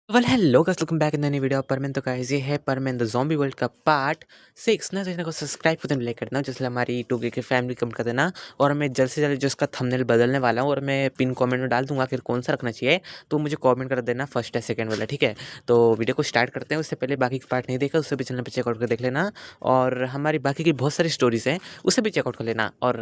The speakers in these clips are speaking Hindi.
Well hello guys, welcome back in the new video परमेन। तो गाइस ये है परमेन द ज़ॉम्बी वर्ल्ड का पार्ट 6 ना। चैनल को सब्सक्राइब करते लाइक करना, जिससे हमारी 2K की फैमिली कम कर देना। और मैं जल्द से जल्द जो इसका थंबनेल बदलने वाला हूँ और मैं पिन कमेंट में डाल दूंगा फिर कौन सा रखना चाहिए, तो मुझे कमेंट कर देना फर्स्ट या सेकंड वाला, ठीक है। तो वीडियो को स्टार्ट करते हैं। उससे पहले बाकी के पार्ट नहीं देखा उससे भी चैनल पर चेकआउट कर देख लेना, और हमारी बाकी की बहुत सारी स्टोरीज हैं उसे भी चेकआउट कर लेना। और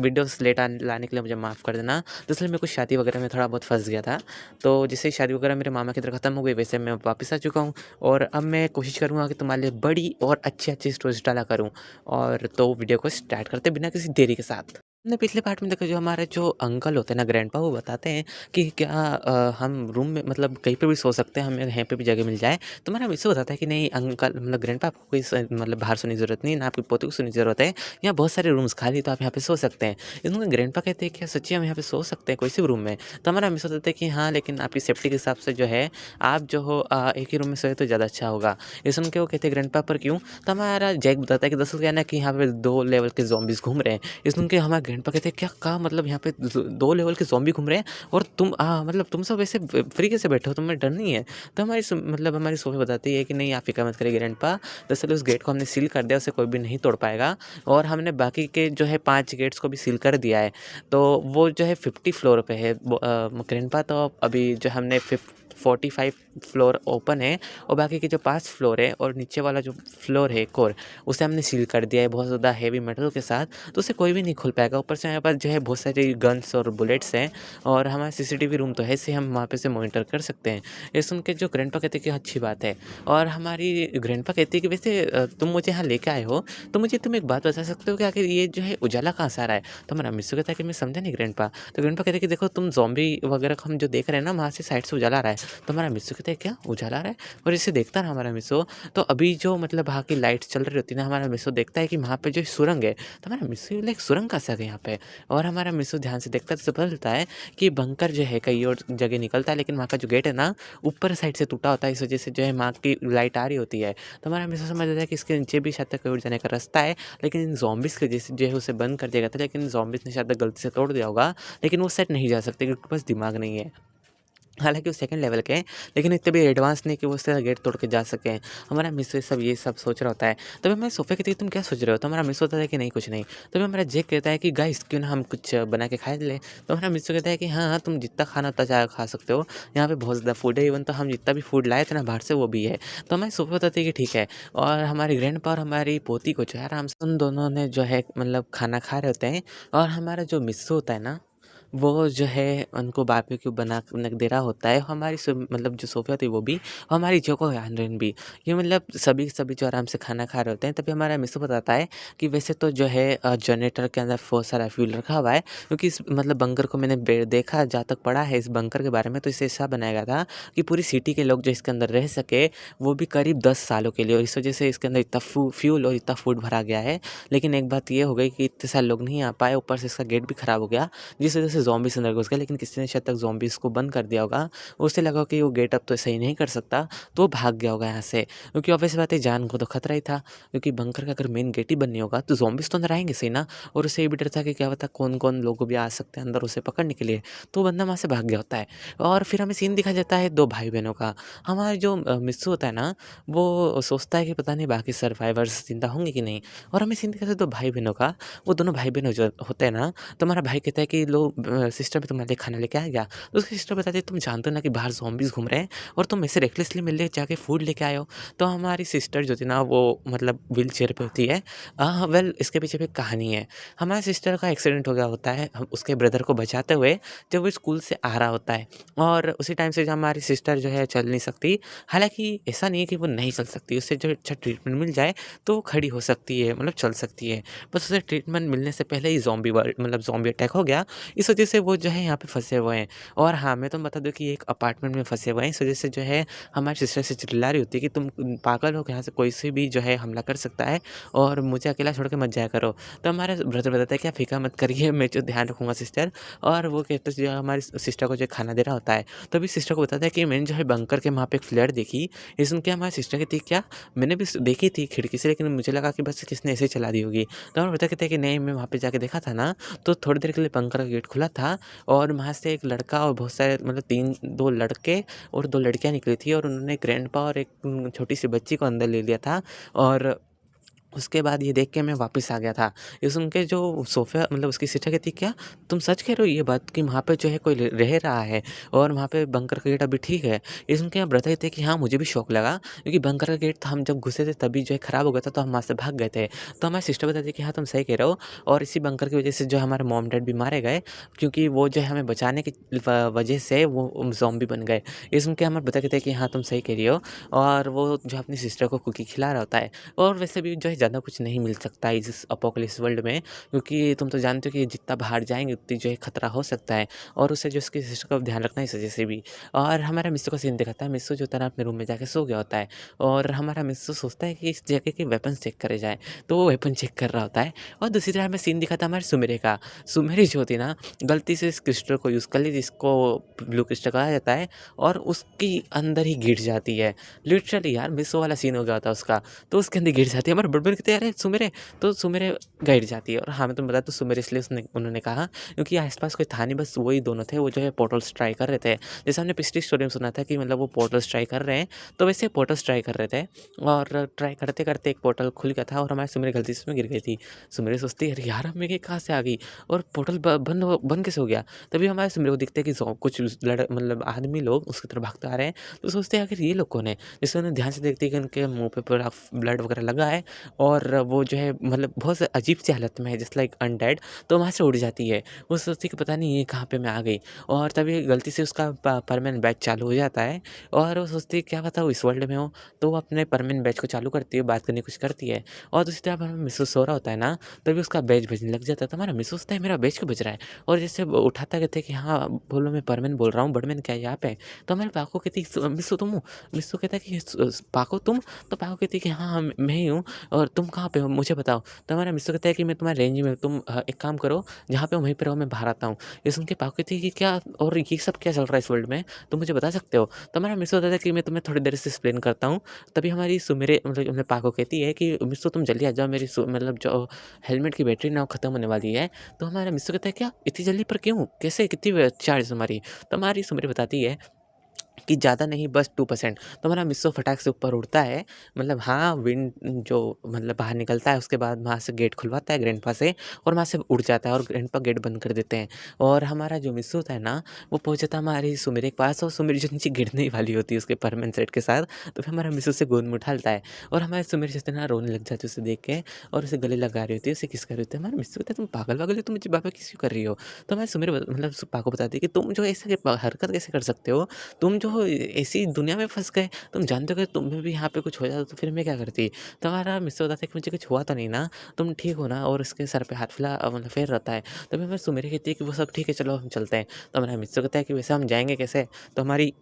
वीडियोस लेट लाने के लिए मुझे माफ़ कर देना, दरअसल मैं कुछ शादी वगैरह में थोड़ा बहुत फंस गया था। तो जैसे ही शादी वगैरह मेरे मामा की तरफ खत्म हो गई, वैसे मैं वापस आ चुका हूँ। और अब मैं कोशिश करूँगा कि तुम्हारे लिए बड़ी और अच्छी अच्छी स्टोरीज डाला करूँ। और तो वीडियो को स्टार्ट करते बिना किसी देरी के साथ। हमने पिछले पार्ट में देखा, जो हमारे जो अंकल होते हैं ना, ग्रैंडपा, वो बताते हैं कि क्या हम रूम में मतलब कहीं पे भी सो सकते हैं, हमें यहीं पे भी जगह मिल जाए। तो मेरा मिस्टर बताता है कि नहीं अंकल, मतलब ग्रैंडपा, आपको कोई मतलब बाहर सोने की ज़रूरत नहीं, ना आपकी पोती को सोने की ज़रूरत है। यहाँ बहुत सारे रूम्स खाली, तो आप यहाँ पे सो सकते हैं। इसमें ग्रैंडपा कहते हैं क्या सच्ची हम यहाँ पे सो सकते हैं कोई सी भी रूम में? तो हमारा मिस्टर बताता है कि हाँ, लेकिन आपकी सेफ्टी के हिसाब से जो है आप जो हो एक ही रूम में सोए तो ज़्यादा अच्छा होगा। ये सुन के वो कहते हैं ग्रैंडपा पर क्यों? तो हमारा जैक बताता है कि दरअसल क्या है ना, कि यहाँ पे 2 लेवल के ज़ॉम्बीज़ घूम रहे हैं। ये सुन के हमारे ग्रैंडपा कहते हैं क्या कहा, मतलब यहाँ पे 2 लेवल के ज़ॉम्बी घूम रहे हैं और तुम मतलब तुम सब ऐसे फ्री कैसे बैठे हो, तुम्हें डर नहीं है? तो मतलब हमारी सोफी बताती है कि नहीं, आप फ़िक्र मत करिए ग्रैंडपा, दरअसल उस गेट को हमने सील कर दिया, उसे कोई भी नहीं तोड़ पाएगा। और हमने बाकी के जो है 5 गेट्स को भी सील कर दिया है। तो वो जो है 50 फ्लोर पे है वो ग्रैंडपा। तो अभी जो हमने 45 फ्लोर ओपन है, और बाकी के जो 5 फ्लोर है और नीचे वाला जो फ्लोर है एक और, उसे हमने सील कर दिया है बहुत ज़्यादा हेवी मेटल के साथ। तो उसे कोई भी नहीं खोल पाएगा। ऊपर से हमारे पास जो है बहुत सारी गन्स और बुलेट्स हैं, और हमारा सीसीटीवी रूम तो है, इसे हम वहाँ पे से मॉनिटर कर सकते हैं। ये सुन के जो ग्रैंडपा कहते हैं कि अच्छी बात है। और हमारी ग्रैंडपा कहती है कि वैसे तुम मुझे यहाँ लेके आए हो, तो मुझे तुम एक बात बता सकते हो कि आखिर ये जो है उजाला कहाँ से आ रहा है? तो हमारा मिस्सू कहता है कि मैं समझा नहीं ग्रैंडपा। तो ग्रैंडपा कहते हैं कि देखो, तुम ज़ॉम्बी वगैरह को हम जो देख रहे हैं ना, वहाँ से साइड से उजाला आ रहा है। तो हमारा मिस्सू कहता है क्या उजाला आ रहा है? और इसे देखता ना हमारा मिस्सू, तो अभी जो मतलब वहाँ की लाइट्स चल रही होती है ना, हमारा मिस्सू देखता है कि वहाँ पे जो सुरंग है। तो हमारा मिस्सू बोला, एक सुरंग कहाँ से आ गई यहाँ पे? और हमारा मिस्सू ध्यान से देखता है तो उसे पता चलता है कि बंकर जो है कई और जगह निकलता है, लेकिन वहाँ का जो गेट है ना, ऊपर साइड से टूटा होता है, इस वजह से जो है वहाँ की लाइट आ रही होती है। तो हमारा मिस्सू समझ जाता है कि इसके नीचे भी शायद तक कहीं और जाने का रास्ता है, लेकिन इन ज़ॉम्बीज़ की वजह से जो है उसे बंद कर दिया गया था, लेकिन ज़ॉम्बीज़ ने शायद तक गलती से तोड़ दिया होगा। लेकिन वो साइड नहीं जा सकते क्योंकि उनके पास दिमाग नहीं है। हालाँकि वो सेकंड लेवल के हैं, लेकिन इतने भी एडवांस नहीं कि वो उससे गेट तोड़ के जा सकें। हमारा मिस्सू ये सब सोच रहा होता है। तभी मैं सोफ़े कहती है, तुम क्या सोच रहे हो? तो हमारा मिस्सू होता है कि नहीं कुछ नहीं। तभी हमारा जेक कहता है कि गाइस क्यों ना हम कुछ बना के खा लें? तो हमारा मिस्सू कहता है कि हाँ, हाँ, तुम जितना खाना उतना चाहे खा सकते हो। यहाँ पे बहुत ज़्यादा फूड है, इवन तो हम जितना भी फूड लाए थे ना बाहर से, वो भी है। तो हमारी सोफ़ी बताती है कि ठीक है। और हमारी ग्रैंडपा और हमारी पोती को जो है आराम से उन दोनों ने जो है मतलब खाना खा रहे होते हैं। और हमारा जो मिस्सू होता है ना, वो जो है उनको बारबेक्यू बना के दे रहा होता है। हमारी मतलब जो सोफ़िया थी वो भी, और हमारी जोको यानरिन भी। ये मतलब सभी सभी जो आराम से खाना खा रहे होते हैं। तभी हमारा मिस्सू बताता है कि वैसे तो जो है जनरेटर के अंदर बहुत सारा फ्यूल रखा हुआ है, क्योंकि इस मतलब बंकर को मैंने देखा, जहाँ तक पढ़ा है इस बंकर के बारे में, तो इसे ऐसा बनाया गया था कि पूरी सिटी के लोग जो इसके अंदर रह सके, वो भी करीब 10 सालों के लिए। और इस वजह से इसके अंदर इतना फ्यूल और इतना फूड भरा गया है। लेकिन एक बात ये हो गई कि इतने सारे लोग नहीं आ पाए, ऊपर से इसका गेट भी खराब हो गया, जिस वजह से ज़ॉम्बीज़ अंदर घुस गए। लेकिन किसी ने शायद तक ज़ॉम्बीज़ को बंद कर दिया होगा। उसे लगा कि वो गेट अब तो सही नहीं कर सकता, तो वो भाग गया होगा यहाँ से। क्योंकि ऑब्वियस बात है, जान को तो खतरा ही था, क्योंकि बंकर का अगर मेन गेट ही बंद नहीं होगा तो ज़ॉम्बीज़ तो अंदर आएँगे सही ना। और उसे ये भी डर था कि क्या पता कौन-कौन लोग भी आ सकते हैं अंदर उसे पकड़ने के लिए। तो वो बंदा वहाँ से भाग गया होता है। और फिर हमें सीन दिखाया जाता है 2 भाई-बहनों का। हमारा जो मिट्ठू होता है ना, वो सोचता है कि पता नहीं बाकी सर्वाइवर्स ज़िंदा होंगे कि नहीं। और हमें सीन दिखाया जाता है 2 भाई-बहनों का। वो दोनों भाई-बहन जो होते हैं ना, तो हमारा भाई कहता है कि लो सिस्टर मैं तुम्हारे लिए खाना लेके आया क्या? तो उसकी सिस्टर बताती है, तुम जानते हो ना कि बाहर ज़ॉम्बीज़ घूम रहे हैं और तुम ऐसे रेकलेसली मेरे लिए जाके फूड लेके आए हो। तो हमारी सिस्टर जो थी ना, वो मतलब व्हीलचेयर पे होती है। वेल इसके पीछे भी एक कहानी है। हमारी सिस्टर का एक्सीडेंट हो गया होता है हम उसके ब्रदर को बचाते हुए, जब वो स्कूल से आ रहा होता है। और उसी टाइम से जो हमारी सिस्टर जो है चल नहीं सकती। हालाँकि ऐसा नहीं है कि वो नहीं चल सकती, उसे जो अच्छा ट्रीटमेंट मिल जाए तो वो खड़ी हो सकती है, मतलब चल सकती है। बस उसे ट्रीटमेंट मिलने से पहले ही ज़ॉम्बी अटैक हो गया। इस वजह से वो जो है यहाँ पे फँसे हुए हैं। और हाँ, मैं तो बता दूँ कि एक अपार्टमेंट में फँसे हुए हैं। इस वजह से जो है हमारी सिस्टर से चिल्ला रही होती है कि तुम पागल हो, यहाँ से कोई से भी जो है हमला कर सकता है, और मुझे अकेला छोड़ के मत जाया करो। तो हमारा ब्रदर बताता है कि आप फ़िक्र मत करिए, मैं जो ध्यान रखूँगा सिस्टर। और वो कहते जो है हमारी सिस्टर को जो खाना दे रहा होता है, तभी सिस्टर को बताता है कि मैंने जो है बंकर के वहाँ पे एक फ्लेयर देखी। ये सुन के हमारी सिस्टर कहती है क्या? मैंने भी देखी थी खिड़की से, लेकिन मुझे लगा कि बस किसने ऐसे ही चला दी होगी। तो हमारा ब्रदर कहता है कि नहीं, मैं वहाँ पे जाके देखा था ना, तो थोड़ी देर के लिए बंकर का गेट खुला खुला था और वहाँ से एक लड़का और बहुत सारे मतलब 2 लड़के और 2 लड़कियाँ निकली थी और उन्होंने ग्रैंडपा और एक छोटी-सी बच्ची को अंदर ले लिया था और उसके बाद ये देख के मैं वापस आ गया था। ये सुन के जो सोफ़िया मतलब उसकी सिस्टर कहती, "क्या तुम सच कह रहे हो ये बात कि वहाँ पे जो है कोई रह रहा है और वहाँ पे बंकर का गेट अभी ठीक है?" ये सुन के मेरे ब्रदर कहते हैं कि हाँ, मुझे भी शॉक लगा क्योंकि बंकर का गेट तो हम जब घुसे थे तभी जो है खराब हो गया था तो हम वहाँ से भाग गए थे। तो हमारी सिस्टर बताती है कि हाँ, तुम सही कह रहे हो और इसी बंकर की वज़ह से जो हमारे मॉम-डैड भी मारे गए क्योंकि वो जो है हमें बचाने की वज़ह से वो ज़ॉम्बी बन गए। ये सुन के हमारे ब्रदर कहते हैं कि हाँ, तुम सही कह रही हो और वो जो अपनी सिस्टर को कुकी खिला रहा होता है। और वैसे भी जो है ज़्यादा कुछ नहीं मिल सकता है इस एपोकेलिप्स वर्ल्ड में क्योंकि तुम तो जानते हो कि जितना बाहर जाएँगे उतनी जो है खतरा हो सकता है और उससे जो उसकी सिस्टर का ध्यान रखना है इस वजह से भी। और हमारा मिस्सू का सीन दिखाता है, मिस्सू जो होता है ना अपने रूम में जाके सो गया होता है और हमारा मिस्सू सोचता है कि इस जगह के वेपन्स चेक करे जाए, तो वो वेपन चेक कर रहा होता है और दूसरी तरफ हमें सीन दिखाता है हमारे सुमेरे का। सुमेरी जो होती है ना गलती से इस क्रिस्टल को यूज़ कर ली जिसको ब्लू क्रिस्टल कहा जाता है और उसकी अंदर ही गिर जाती है। लिटरली यार मिस्सू वाला सीन हो गया था उसका। तो उसके अंदर गिर जाती है। हमारे बड़े-बड़े कहते हैं, "अरे सुमेरे!" तो सुमेरे गिर जाती है और हाँ, मैं तुम्हें बता दूँ सुमेरे इसलिए उन्होंने कहा क्योंकि आस-पास कोई था नहीं, बस वही दोनों थे, वो जो है पोर्टल्स ट्राई कर रहे थे। जैसे हमने पिछली स्टोरी में सुना था कि मतलब वो पोर्टल्स ट्राई कर रहे हैं, तो वैसे पोर्टल्स ट्राई कर रहे थे और ट्राई करते-करते एक पोर्टल खुल गया था और हमारी सुमेरे गलती से उसमें गिर गई थी। सुमेरे सोचती है, "अरे यार! अब मैं ये कहाँ से आ गई और पोर्टल ब बंद कैसे हो गया?" तभी हमारे सुमेरे को दिखता है कि कुछ मतलब आदमी लोग उसकी तरफ भागते आ रहे हैं, तो सोचते हैं आखिर ये लोग कौन है? जैसे उन्हें ध्यान से देखती है कि उनके मुँह पे पूरा ब्लड वगैरह लगा है और वो जो है मतलब बहुत अजीब-सी हालत में है जस्ट लाइक अनडेड, तो वहाँ से उड़ जाती है। वो सोचती है कि पता नहीं ये कहाँ पे मैं आ गई और तभी गलती से उसका परमानेंट बैच चालू हो जाता है और वो सोचती है क्या पता वो इस वर्ल्ड में हो, तो वो अपने परमानेंट बैच को चालू करती है, बात करने की कोशिश करती है और दूसरी तरफ हमें मिस्सू सो रहा होता है ना, तभी उसका बैच बजने लग जाता है, तो हमारा मिस्सू सोचता है मेरा बैच क्यों बज रहा है? और जैसे वो उठाता कहते हैं कि हाँ, बोलो मैं परमानेंट बोल रहा हूँ, बड़मैन क्या है यहाँ पे? तो हमारे पाको कहती है मिस्सू तुम हो? मिस्सू कहता है कि पाको तुम? तो पाको कहती है कि हाँ, हाँ, मैं ही हूँ और तुम कहाँ पे हो मुझे बताओ। तो हमारा मिस्टर कहता है कि मैं तुम्हारे रेंज में हूँ, तुम एक काम करो जहाँ पे हो वहीं पे रहो, मैं बाहर आता हूँ। ये सुन के पाको कहती है कि क्या और ये सब क्या चल रहा है इस वर्ल्ड में? तुम मुझे बता सकते हो? तो हमारा मिस्टर बताता है कि मैं तुम्हें थोड़ी देर से एक्सप्लेन करता हूँ। तभी हमारी सुमेरे मतलब पाको कहती है कि मिस्टर तुम जल्दी आ जाओ, मेरी मतलब जो हेलमेट की बैटरी ना वो खत्म होने वाली है। तो हमारा मिस्टर कहता है क्या इतनी जल्दी पर क्यों? कैसे कितनी चार्ज तुम्हारी? तो हमारी सुमेरी बताती है कि ज़्यादा नहीं बस 2%। तो हमारा मिस्सो फटाक से ऊपर उड़ता है, मतलब हाँ, विंड जो मतलब बाहर निकलता है उसके बाद वहाँ से गेट खुलवाता है ग्रैंडपा से और वहाँ से उड़ जाता है और ग्रैंडपा गेट बंद कर देते हैं। और हमारा जो मिस्सो होता है ना, वो पहुँच जाता है हमारी सुमेरी के पास और सुमेरी जो नीचे गिरने ही वाली होती है उसके परमानेंट सेट के साथ, तो फिर हमारा मिस्सो उसे गोद में उठा लेता है और हमारी सुमेरी जो है ना रोने लग जाती है उसे देख के और उसे गले लगा रही होती है, उसे किस कर रही होती है। हमारा मिस्सो कहता है, "तुम पागल-वागल हो? तुम मुझे बाबा किस क्यों कर रही हो?" तो हमारी सुमेरी मतलब पाको बताती है कि, "तुम जो ऐसे हरकत कैसे कर सकते हो? तुम जो ऐसी दुनिया में फँस गए, तुम जानते हो कि तुम्हें भी यहाँ पे कुछ हो जाता तो फिर मैं क्या करती? तो हमारा मिस्टर बताता है कि मुझे कुछ हुआ तो नहीं ना, तुम ठीक हो ना? और उसके सर पे हाथ मतलब फेर रहता है। तभी हमें सुमेरी कहती है कि वो सब ठीक है, चलो हम चलते हैं। तो हमारा मिस्टर कहता है कि वैसे हम जाएँगे कैसे? तो हमारी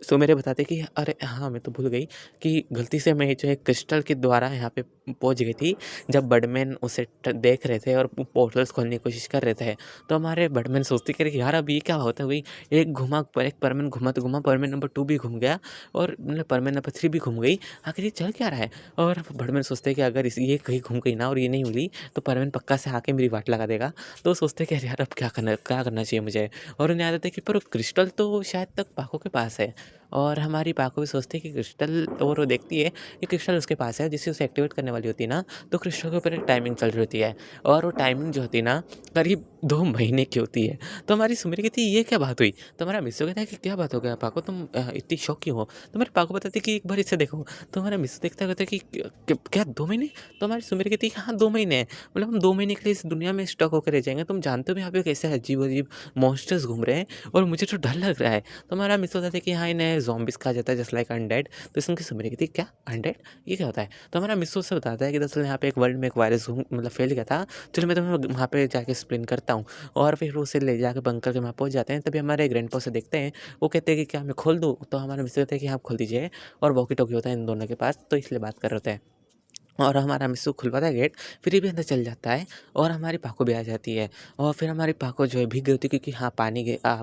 सो मेरे बताते कि अरे हाँ, मैं तो भूल गई कि गलती से मैं जो है क्रिस्टल के द्वारा यहाँ पे पहुँच गई थी, जब बर्डमैन उसे देख रहे थे और पोर्टल्स खोलने की कोशिश कर रहे थे। तो हमारे बर्डमैन सोचते कि अरे यार अब ये क्या होता है भाई, एक घुमा पर एक परमानेंट घुमा तो घुमा, परमानेंट नंबर 2 भी घूम गया और मतलब परमानेंट नंबर 3 भी घूम गई, आखिर ये चल क्या रहा है? और बर्डमैन सोचते हैं कि अगर ये कहीं घूम गई ना और ये नहीं मिली तो परमानेंट पक्का से आके मेरी वाट लगा देगा। तो सोचते हैं कि अरे यार अब क्या करना चाहिए मुझे? और उन्हें याद आता है कि पर क्रिस्टल तो शायद तक पाको के पास है। और हमारी पाको भी सोचती है कि क्रिस्टल, और वो देखती है कि क्रिस्टल उसके पास है, जिससे उसे एक्टिवेट करने वाली होती है ना, तो क्रिस्टल के ऊपर एक टाइमिंग चल रही होती है और वो टाइमिंग जो होती है ना करीब 2 महीने की होती है। तो हमारी सुमेरी कहती है ये क्या बात हुई? तो हमारा मिस्सू कहता है कि क्या बात हो गया पाको, तुम इतनी शॉक क्यों हो? तो हमारी पाको बताती है कि एक बार इसे देखो। तो हमारा मिस्सू देखता है कहता है कि क्या 2 महीने? तो हमारी सुमेरी कहती है कि हाँ 2 महीने हैं, मतलब हम 2 महीने के लिए इस दुनिया में स्टक होकर रह जाएँगे। तुम जानते हो यहाँ पे कैसे अजीब-अजीब मॉन्स्टर्स घूम रहे हैं और मुझे तो डर लग रहा है। तो हमारा मिस होता था कि हाँ, इन्हें ज़ॉम्बीज़ कहा जाता है जस्ट लाइक अनडेड। तो इसमें की सुमेरी कहती है क्या अनडेड? ये क्या होता है? तो हमारा मिस उससे बताता है कि दरअसल यहाँ पे एक वर्ल्ड में एक वायरस मतलब फैल गया था। चलो मैं तुम्हें वहाँ पे जाके एक्सप्लेन करता हूँ और फिर उसे ले जाके बंकर के वहाँ पहुँच जाते हैं। तभी हमारे ग्रैंडपा उसे देखते हैं। वो कहते हैं कि क्या मैं खोल दूँ? तो हमारा मिस कहते हैं कि हाँ, आप खोल दीजिए और वॉकी टॉकी होता है इन दोनों के पास, तो इसलिए बात कर रहे होते हैं। और हमारा मिस्सू खुलवाता है गेट, फिर ये भी अंदर चल जाता है और हमारी पाको भी आ जाती है। और फिर हमारी पाको जो है भीग गई होती है, क्योंकि हाँ,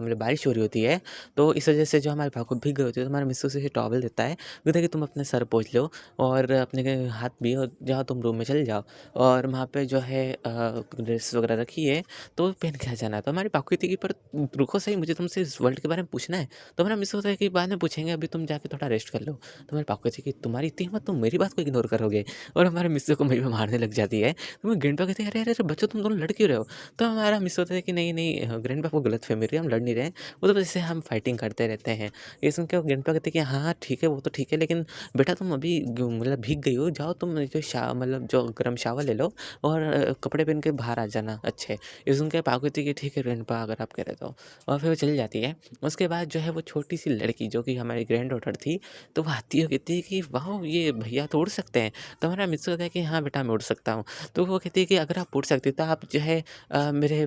मतलब बारिश हो रही होती है, तो इस वजह से जो हमारी पाको भीग गई होती है, तो हमारा मिस्सू से टॉवल देता है, कहता है कि तुम अपने सर पोंछ लो और अपने हाथ भी, और जाओ तुम रूम में चले जाओ और वहाँ पे जो है ड्रेस वगैरह रखी है, तो पहन के आ जाना है। तो हमारी पाको कहती है कि पर रुको सही, मुझे तुमसे इस वर्ल्ड के बारे में पूछना है। तो हमारा मिस्सू होता है कि बाद में पूछेंगे, अभी तुम जाके थोड़ा रेस्ट कर लो। तो हमारी पाको कहती है कि तुम्हारी इतनी हिम्मत, तुम मेरी बात को इग्नोर करोगे। और हमारे मिस्सू को वहीं पे मारने लग जाती है। तो मैं ग्रैंडपा कहते हैं, "अरे, अरे, अरे! बच्चों, तुम दोनों लड़ क्यों रहे हो?" तो हमारा मिस्सू होता है कि नहीं, नहीं, ग्रैंडपा को गलतफ़हमी हो रही है, हम लड़ नहीं रहे हैं। वो तो बस ऐसे हम फाइटिंग करते रहते हैं। ये सुन के वो ग्रैंडपा कहते हैं कि हाँ, हाँ, ठीक है, वो तो ठीक है, लेकिन बेटा तुम अभी मतलब भीग गई हो, जाओ तुम जो मतलब जो गर्म शावर ले लो और कपड़े पहन के बाहर आ जाना अच्छे। ये सुन के पाको कहती है कि ठीक है ग्रैंडपा, अगर आप कह रहे तो। और फिर वो चली जाती है। उसके बाद जो है वो छोटी-सी लड़की, जो कि हमारी ग्रैंड डॉटर थी, तो वो आती है और कहती है कि वाओ! ये भैया तो उड़ सकते हैं। तो हमारा मिस्टर कहता है कि हाँ बेटा, मैं उड़ सकता हूँ। तो वो कहती है कि अगर आप उड़ सकते हैं तो आप जो है मेरे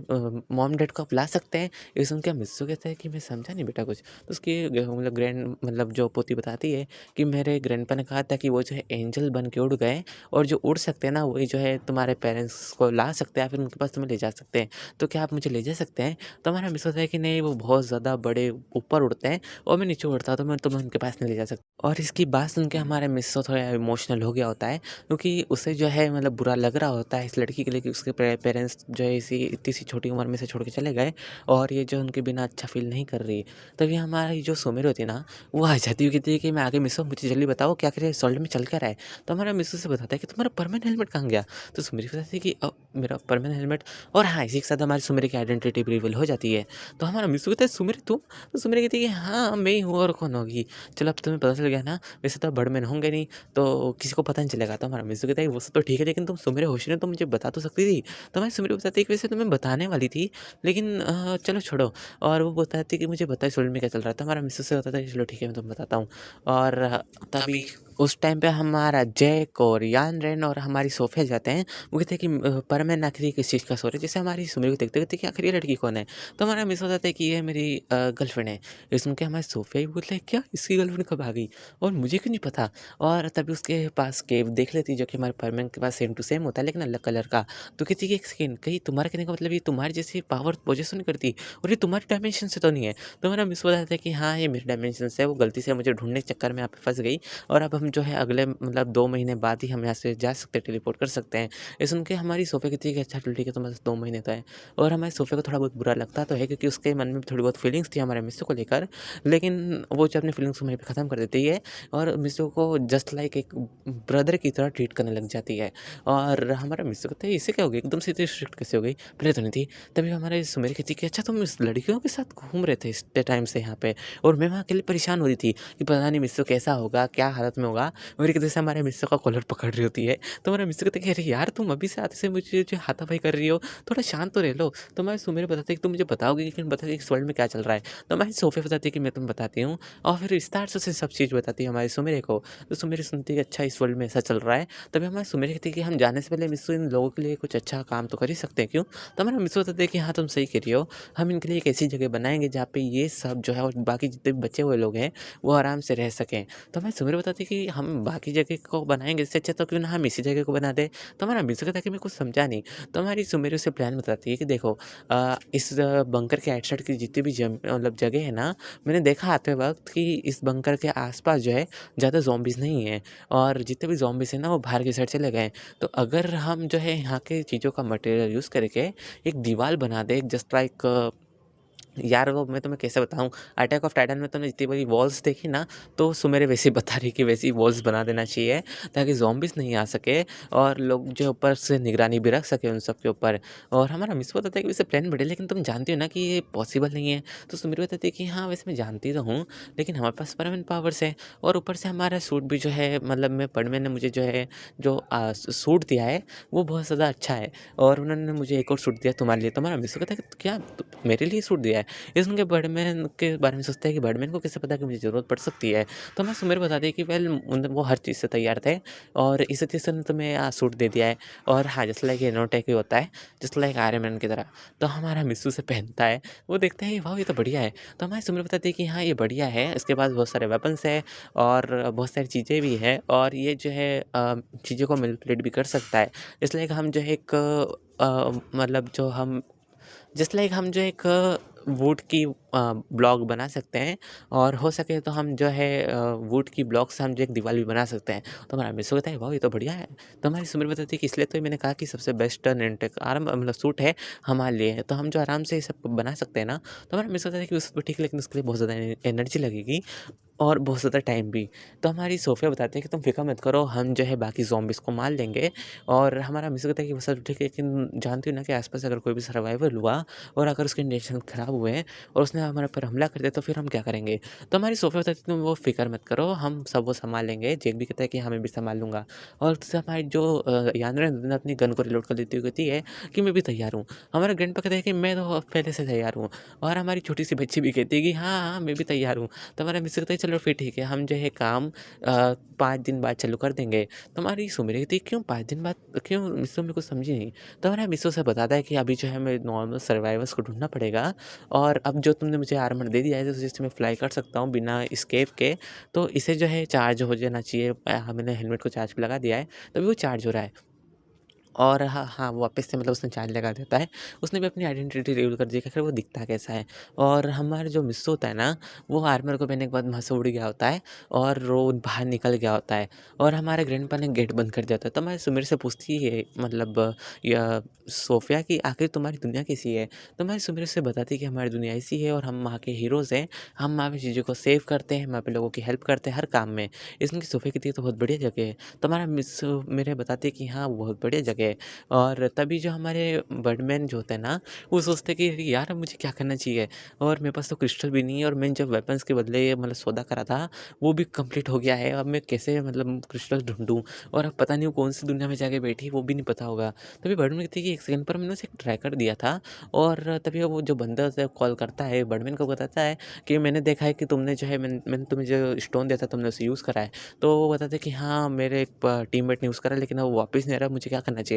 मॉम डैड को आप ला सकते हैं। ये सुन के मिस्टर कहता है कि मैं समझा नहीं बेटा कुछ। तो उसकी मतलब मतलब जो पोती बताती है कि मेरे ग्रैंडपा ने कहा था कि वो जो है एंजल बन के उड़ गए, और जो उड़ सकते हैं ना, वही जो है तुम्हारे पेरेंट्स को ला सकते हैं, फिर उनके पास तुम्हें ले जा सकते हैं। तो क्या आप मुझे ले जा सकते हैं? तो हमारा मिस्टर कहता है कि नहीं, वो बहुत ज़्यादा बड़े ऊपर उड़ते हैं और मैं नीचे उड़ता हूँ, तो मैं तुम्हें उनके पास नहीं ले जा सकता। और इसकी बात सुन के हमारा मिस्टर थोड़ा इमोशनल हो गया होता है, क्योंकि उसे जो है मतलब बुरा लग रहा होता है इस लड़की के लिए कि उसके पेरेंट्स जो है इसी इतनी सी छोटी उम्र में से छोड़ के चले गए, और ये जो उनके बिना अच्छा फ़ील नहीं कर रही। तभी हमारी जो सुमिर होती है ना, वो आ जाती है, कहती है कि मैं आगे मिस हूँ, मुझे जल्दी बताओ क्या करे, इस वर्ल्ड में चल क्या रहा है? तो हमारा मिस्सू से बताता है कि तुम्हारा परमानेंट हेलमेट कहाँ गया? तो सुमिर बताती है कि मेरा परमानेंट हेलमेट, और हाँ, इसी के साथ हमारी सुमिर की आइडेंटिटी रिवील हो जाती है। तो हमारा मिस्सू कहता है, सुमिर तुम? तो सुमिर कहती है कि हाँ, मैं ही हूँ, और कौन होगी? चलो अब तुम्हें पता चल गया ना, वैसे तो बड़े-मैन होंगे नहीं, तो किसी को पता नहीं चलेगा। तो हमारा मिज़ू कहता है वो सब तो ठीक है, लेकिन तुम सुमेर होशियार हो, तो मुझे बता तो सकती थी। तो हमारी सुमेर बताती है कि वैसे तो मैं बताने वाली थी, लेकिन चलो छोड़ो। और वो बताती है कि मुझे बताओ इस वर्ल्ड में क्या चल रहा है। तो हमारा मिज़ू से होता था कि चलो ठीक है, मैं तुम्हें बताता हूँ। और तभी उस टाइम पे हमारा जैक और यान रेन और हमारी सोफिया जाते हैं। वो कहते हैं कि परमानेंट आखिर ये किस चीज़ का शोर है? जैसे हमारी सुमेर को देखते कहते हैं कि आखिर ये लड़की कौन है? तो हमारा मिज़ू बताता है कि ये मेरी गर्लफ्रेंड है। ये सुन के हमारी सोफिया भी बोलती है, क्या इसकी गर्लफ्रेंड कब आ गई? और मुझे क्यों नहीं पता? और तभी उसके पास केव देख लेती है, जो कि हमारे परमेंट के पास सेम टू सेम होता है, लेकिन अलग कलर का। तो कहती है कि एक सेकंड, कहीं तुम्हारा कहने का मतलब ये तुम्हारी जैसी पावर पोजेस तो नहीं करती, और ये तुम्हारे डायमेंशन से तो नहीं है? तो मेरा मिस बताता है कि हाँ, ये मेरे डायमेंशन से है, वो गलती से मुझे ढूँढने के चक्कर में यहाँ पे फँस गई, और अब हम जो है अगले मतलब 2 महीने बाद ही हम यहाँ से जा सकते हैं, टेलीपोर्ट कर सकते हैं। ये सुन के हमारी सोफिया कहती है कि अच्छा चलो ठीक है, तुम्हारे पास 2 महीने तो है। और हमारे सोफिया को थोड़ा बहुत बुरा लगता तो है, क्योंकि उसके मन में थोड़ी बहुत फीलिंग्स थी हमारे मिस को लेकर, लेकिन वो जो अपनी फीलिंग्स को वहीं पे ख़त्म कर देती है, और मिस्सू को जस्ट लाइक एक ब्रदर की तरह ट्रीट करने लग जाती है। और हमारा मिस्सू कहता है, इससे क्या हो गया, एकदम से इतनी स्ट्रिक्ट कैसे हो गई? पहले तो नहीं थी। तभी हमारे सुमेर कहती है कि अच्छा तुम इस लड़कियों के साथ घूम रहे थे इतने टाइम से यहाँ पे, और मैं वहाँ अकेले परेशान हो रही थी कि पता नहीं मिस्सू कैसा होगा, क्या हालत में होगा। और एक तरह से हमारे मिस्सू का कॉलर पकड़ रही होती है। तो हमारा मिस्सू कहते हैं कि अरे यार, तुम अभी से आते से मुझे जो हाथापाई कर रही हो, थोड़ा शांत तो रह लो। तो हमारे सुमेर बताते हैं कि तुम मुझे बताओगे, लेकिन बताओगे इस वर्ल्ड में क्या चल रहा है? तो हमारी सोफिया बताती है कि मैं तुम्हें बताती हूँ, और फिर विस्तार से उसे सब चीज़ बताती है हमारी सुमेरे को। तो सुमेर सुनती है कि अच्छा, इस वर्ल्ड में ऐसा चल रहा है। तभी हमारे सुमेर कहती है कि हम जाने से पहले मिस्सू इन लोगों के लिए कुछ अच्छा काम तो कर ही सकते हैं, क्यों? तो हमारा मिस्सू बताते हैं कि हाँ, तुम सही कह रही हो। हम इनके लिए एक ऐसी जगह बनाएँगे जहाँ पे ये सब जो है, और बाकी जितने भी बचे हुए लोग हैं, वो आराम से रह सकें। तो हमारे सुमेर बताती है कि हम बाकी जगह को बनाएँगे, इससे अच्छा तो क्यों ना हम इसी जगह को बना दें। तो हमारा मिस्सू कहता है कि मैं कुछ समझा नहीं। तो हमारी सुमेर उसे प्लान बताती है कि देखो, इस बंकर के आइट साइड की जितनी भी मतलब जगह है ना, मैंने देखा आते वक़्त कि इस बंकर के आस-पास जो है ज़्यादा ज़ॉम्बीज़ नहीं हैं, और जितने भी ज़ॉम्बीज़ हैं ना, वो बाहर की साइड चले गए हैं। तो अगर हम जो है यहाँ के चीज़ों का मटेरियल यूज़ करके एक दीवार बना दें, जस्ट लाइक यार, वो मैं तुम्हें कैसे बताऊँ, अटैक ऑफ टाइटन में तुमने जितनी बड़ी वॉल्स देखी ना, तो सुमेरे वैसी बता रही कि वैसी वॉल्स बना देना चाहिए, ताकि ज़ॉम्बीज़ नहीं आ सके, और लोग जो ऊपर से निगरानी भी रख सकें उन सब के ऊपर। और हमारा मिस बताता है कि वैसे प्लान बढ़े, लेकिन तुम जानती हो ना कि ये पॉसिबल नहीं है। तो सुमेर बताती है कि हाँ, वैसे मैं जानती तो हूँ, लेकिन हमारे पास परमानेंट पावर्स है, और ऊपर से हमारा सूट भी जो है, मतलब मैं पढ़ने ने मुझे जो है जो सूट दिया है, वो बहुत ज़्यादा अच्छा है, और उन्होंने मुझे एक और सूट दिया तुम्हारे लिए। तो हमारा मिस कहता है कि क्या मेरे लिए सूट दिया है? है। ये सुन के बर्डमैन के बारे में सोचता है कि बर्डमैन को कैसे पता कि मुझे ज़रूरत पड़ सकती है। तो हमें सुमेर बताती है कि वेल वो हर चीज़ से तैयार थे और इस चीज़ से ने तुम्हें सूट दे दिया है और हाँ, जैसे लाइक नैनोटेक ही होता है, जस्ट लाइक आयरन मैन की तरह। तो हमारा मित्सू उसे पहनता है, वो देखता है वाओ! ये तो बढ़िया है। तो हमारी सुमेर बताती है कि हाँ, ये बढ़िया है, इसके पास बहुत सारे वेपन्स है और बहुत सारी चीज़ें भी हैं और ये जो है चीज़ों को मैनिपुलेट भी कर सकता है। जैसे लाइक हम जो है एक मतलब जो हम जस्ट लाइक हम जो एक वुड की ब्लॉक बना सकते हैं और हो सके तो हम जो है वुड की ब्लॉक से हम जो एक दीवार भी बना सकते हैं। तो हमारा मिस होता है वाह ये तो बढ़िया है। तो हमारी सुमर बताती है कि इसलिए तो मैंने कहा कि सबसे बेस्ट नेनटेक आराम मतलब सूट है हमारे लिए, तो हम जो आराम से ये सब बना सकते हैं ना। तो हमारा मिस होता है कि उस ठीक है, लेकिन उसके लिए बहुत ज़्यादा एनर्जी लगेगी और बहुत ज़्यादा टाइम भी। तो हमारी सोफिया बताती है कि तुम फ़िक्र मत करो, हम जो है बाकी ज़ॉम्बिस को मार लेंगे। और हमारा मिस कहता है कि वो सब ठीक है, लेकिन जानती हो ना कि आस-पास अगर कोई भी सर्वाइवल हुआ और अगर उसके इंटेंशन ख़राब हुए और उसने हमारे ऊपर हमला कर दिया तो फिर हम क्या करेंगे? तो हमारी सोफिया बताती है तुम वो फ़िक्र मत करो, हम सब वो सँभाल लेंगे। जैक भी कहता है कि हाँ, मैं भी सँभाल लूँगा। और उससे हमारी जो यान्रा है अपनी गन को रिलोड कर लेती हुई कहती है कि मैं भी तैयार हूँ। हमारा ग्रैंडपा कहता है कि मैं तो पहले से तैयार हूँ। और हमारी छोटी-सी बच्ची भी कहती है कि हाँ, हाँ, मैं भी तैयार हूँ। तो हमारा मिस कहता है चलो फिर ठीक है, हम जो है काम 5 दिन बाद चालू कर देंगे। तो हमारी सुमिरा कहती है क्यों 5 दिन बाद क्यों? मिस्सू मेरे को समझी नहीं। तो हमारा मिस्सू से बताता है कि अभी जो है हमें नॉर्मल सर्वाइवर्स को ढूँढना पड़ेगा और अब जो तुमने मुझे आर्मर दे दिया है तो जिससे मैं फ्लाई कर सकता हूँ बिना एस्केप के, तो इसे जो है चार्ज हो जाना चाहिए। मैंने हेलमेट को चार्ज पे लगा दिया है, तभी वो चार्ज हो रहा है। और हाँ, हाँ, वो वापस से मतलब उसने चार्ज लगा देता है। उसने भी अपनी आइडेंटिटी रिवील कर दी कि आखिर वो दिखता कैसा है। और हमारा जो मिस्सू होता है ना, वो आर्मर को पहनने के बाद वहाँ से उड़ गया होता है और वो बाहर निकल गया होता है और हमारे ग्रैंडपा ने गेट बंद कर दिया होता है। तो मैं सुमीर से पूछती है मतलब या सोफिया कि आखिर तुम्हारी दुनिया कैसी है? तो मैं सुमीर से बताती कि हमारी दुनिया ऐसी है और हम वहाँ के हीरोज़ हैं। हम वहाँ पे चीज़ों को सेव करते हैं, वहाँ पे लोगों की हेल्प करते हैं हर काम में। इसमें कि सोफिया कहती है तो बहुत बढ़िया जगह है। तो हमारा मिस्सू मेरे बताते हैं कि हाँ, वो बहुत बढ़िया जगह है। और तभी जो हमारे बर्डमैन जो होते हैं ना, वो सोचते हैं कि यार अब मुझे क्या करना चाहिए और मेरे पास तो क्रिस्टल भी नहीं है और मैंने जब वेपन्स के बदले मतलब सौदा करा था, वो भी कंप्लीट हो गया है। अब मैं कैसे मतलब क्रिस्टल ढूँढूँ और अब पता नहीं वो कौन-सी दुनिया में जाके बैठी है, वो भी नहीं पता होगा। तभी बर्डमैन कहती है कि 1 सेकंड पर मैंने उसे एक ट्रैकर दिया था और तभी वो जो बंदा उसे कॉल करता है, बर्डमैन को बताता है कि मैंने देखा है कि तुमने जो है मैंने तुम्हें जो स्टोन दिया था, तुमने उसे यूज़ करा है। तो वो बताते हैं कि हाँ, मेरे एक प टीममेट ने यूज़ करा लेकिन अब वो वापस नहीं आ रहा, मुझे क्या करना चाहिए?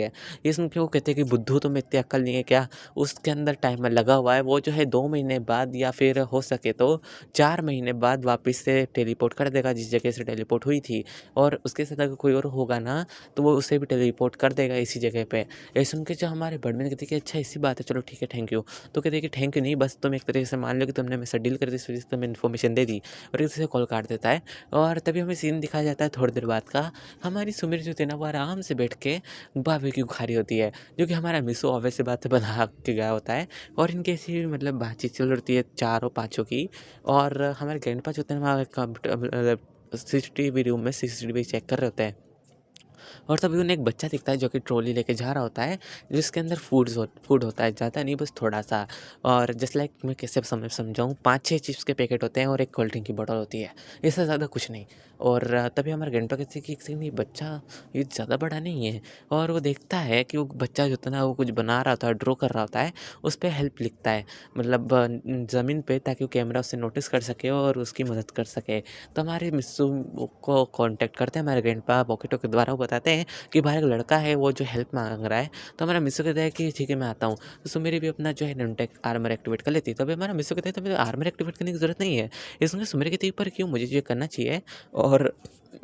ये सुन के वो कहते हैं कि बुद्धू तुम्हें इतनी अक्ल नहीं है क्या? उसके अंदर टाइमर लगा हुआ है, वो जो है 2 महीने बाद या फिर हो सके तो 4 महीने बाद वापस से टेलीपोर्ट कर देगा जिस जगह से टेलीपोर्ट हुई थी और उसके साथ अगर कोई और होगा ना, तो वो उसे भी टेलीपोर्ट कर देगा इसी जगह पे। ये सुन के जो हमारे बड़मैन कहते हैं कि अच्छा ऐसी बात है, चलो ठीक है, थैंक यू। तो कहते हैं कि थैंक यू नहीं, बस तुम एक तरीके से मान लो कि तुमने मेरे साथ डील कर दी, इस वजह से तुम्हें इन्फॉर्मेशन दे दी और इसी से कॉल काट देता है और तभी हमें सीन दिखाया जाता है थोड़ी देर बाद का। हमारी सुमिर जो थी ना, वो आराम से बैठ के बारबेक्यू खा रही होती है। जो कि हमारा मिसो ऑब्वियस सी बात है बना के गया होता है और इनकी ऐसी मतलब बातचीत चल रही है चारों पाँचों की और हमारे ग्रैंडपा जो होते हैं वहाँ कंप्यूटर मतलब सीसीटीवी रूम में सीसीटीवी चेक कर रहे होते हैं और तभी उन्हें एक बच्चा दिखता है जो कि ट्रॉली लेके जा रहा होता है जिसके अंदर फूड होता है, ज़्यादा नहीं बस थोड़ा-सा। और जस्ट लाइक मैं कैसे समझाऊँ, 5-6 चिप्स के पैकेट होते हैं और एक कोल्ड ड्रिंक की बॉटल होती है, इससे ज़्यादा कुछ नहीं। और तभी हमारे ग्रैंडपा कहते हैं कि एक सेकंड, ये बच्चा ये ज़्यादा बड़ा नहीं है और वो देखता है कि वो बच्चा जो होता है ना, वो कुछ बना रहा होता है, ड्रॉ कर रहा होता है, उस पे हेल्प लिखता है मतलब ज़मीन पे, ताकि वो कैमरा उसे नोटिस कर सके और उसकी मदद कर सके। तो हमारे मिस्सू को कॉन्टैक्ट करते हैं हमारे ग्रैंडपा पॉकेटो के द्वारा, वो बताते हैं कि बाहर एक लड़का है वो जो हेल्प माँग रहा है। तो हमारा मिस्सू कहता है कि ठीक है मैं आता हूँ। तो सुमेरी भी अपना जो है नॉनटेक आर्मर एक्टिवेट कर लेती है। तभी हमारा मिस्सू कहता है तभी आर्मर एक्टिवेट करने की ज़रूरत नहीं है। इसमें सुमेरी कहती है पर क्यों, मुझे ये करना चाहिए और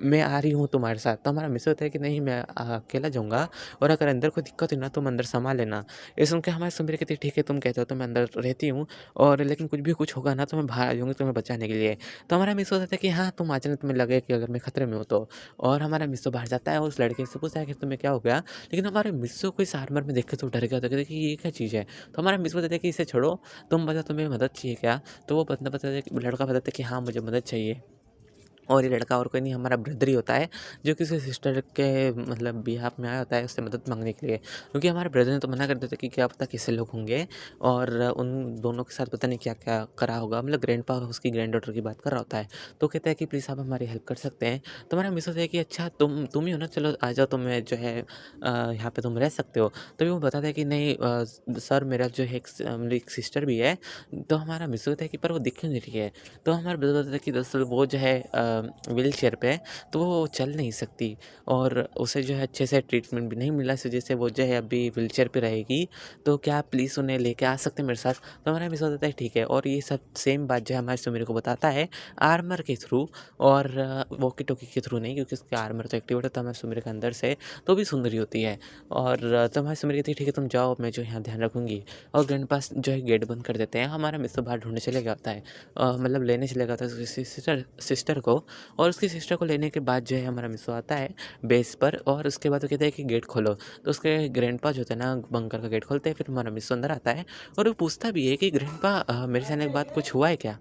मैं आ रही हूँ तुम्हारे साथ। तो हमारा मिस्सू कहता है कि नहीं, मैं अकेला जाऊँगा और अगर अंदर कोई दिक्कत हुई ना, तुम अंदर सँभाल लेना। ये सुन के हमारी सुमेरी कहती है ठीक है तुम कहते हो तो मैं अंदर रहती हूँ और लेकिन कुछ होगा ना तो मैं बाहर आ जाऊँगी तुम्हें बचाने के लिए। तो हमारा मिस्सू कहता है कि हाँ, तुम आ जाना, तुम्हें लगे कि अगर मैं खतरे में हूँ तो। और हमारा मिस्सू बाहर जाता है और उस लड़के से पूछता है कि तुम्हें क्या हो गया? लेकिन हमारे मिस्सू को इस आर्मर में देख के तो डर गया था, कहते कि ये क्या चीज़ है? तो हमारा मिस्सू बताता है कि इसे छोड़ो, तुम बताओ तुम्हें मदद चाहिए क्या? तो वो बंदा बताता है, लड़का बताता है कि हाँ, मुझे मदद चाहिए। और ये लड़का और कोई नहीं हमारा ब्रदर ही होता है, जो किसी सिस्टर के मतलब बिहाफ में आया होता है उससे मदद माँगने के लिए। क्योंकि हमारे ब्रदर ने तो मना कर दिया था कि क्या पता कैसे लोग होंगे और उन दोनों के साथ पता नहीं क्या-क्या करा होगा। मतलब ग्रैंडपा उसकी ग्रैंडडॉटर की बात कर रहा होता है। तो कहता है कि प्लीज़ आप हमारी हेल्प कर सकते हैं। तो हमारा मिसेस है कि अच्छा तुम ही हो ना, चलो आ जाओ, तुम्हें जो है यहाँ पे तुम रह सकते हो। तभी वो बताता है कि नहीं सर, मेरा जो है मेरी एक सिस्टर भी है। तो हमारा मिसेस होता है कि पर वो दिख क्यों नहीं रही है? तो हमारा ब्रदर बताता है कि दरअसल वो जो है व्हीलचेयर पे है, तो वो चल नहीं सकती और उसे जो है अच्छे से ट्रीटमेंट भी नहीं मिला, इस वजह से वो जो है अभी व्हीलचेयर पे रहेगी। तो क्या आप प्लीज़ उन्हें लेके आ सकते हैं मेरे साथ? तो हमारा मिस होता है ठीक है, और ये सब सेम बात जो है हमारे सुमीर को बताता है आर्मर के थ्रू, और वॉकी टॉकी के थ्रू नहीं, क्योंकि उसका आर्मर तो एक्टिवेट होता है हमारे सुमीर के अंदर से, तो भी सुंदरी होती है। और तो हमारे सुमीर कहती है ठीक है तुम जाओ, मैं जो यहाँ ध्यान रखूँगी। और ग्रैंड पास जो है गेट बंद कर देते हैं। हमारा मिस तो बाहर ढूँढने चले गया होता है, मतलब लेने चले गया था उसकी सिस्टर को। और उसकी सिस्टर को लेने के बाद जो है हमारा मिसो आता है बेस पर, और उसके बाद वो कहता है कि गेट खोलो। तो उसके ग्रैंडपा जो होते हैं ना, बंकर का गेट खोलते हैं। फिर हमारा मिसो अंदर आता है और वो पूछता भी है कि ग्रैंडपा मेरे से आने के बाद कुछ हुआ है क्या?